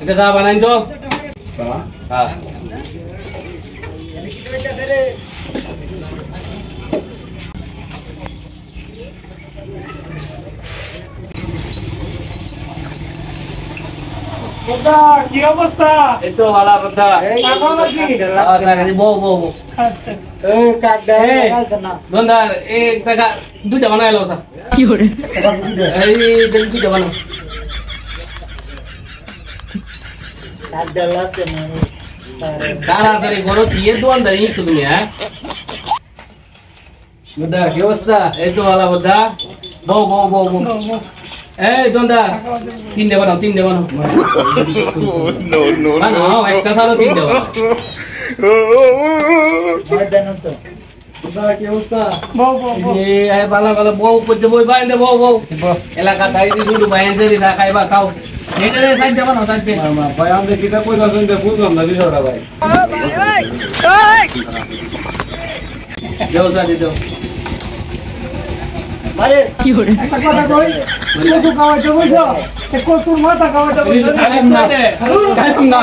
এটা চা বানাই তো হ্যাঁ কি অবস্থা? এই তো ভালো কথা বউ বউ দোকানদার এই টাকা দুইটা বানাই লো কি করে এই দুইটা বানাও তাড়াতাড়ি করো দিয়ে দোকানদার নিচ্ছ তুমি হ্যাঁ কি অবস্থা? এই তো ভালো কথা বউ বউ বউ বউ এই দোকানদার তিনটে বানাও বানাও একটা সারো তিনটে বানাও কি অবস্থা? বউ বউ বউ এই ভালো ভালো বউ করতে বই বাইন্দে বউ বউ এলাকা তাই শুধু বাইন্দে দিদা খাইবা খাও এটা সাইড দেব না সাইড ভাই আমরা কিটা কইলা শুনতে বুঝলাম না বিষয়টা ভাই। যাও সাইড দাও আরে কি হরে একটা কথা কই কসু খাওয়াইতে কইছো কসুর মাথা খাওয়াইতে কইছো না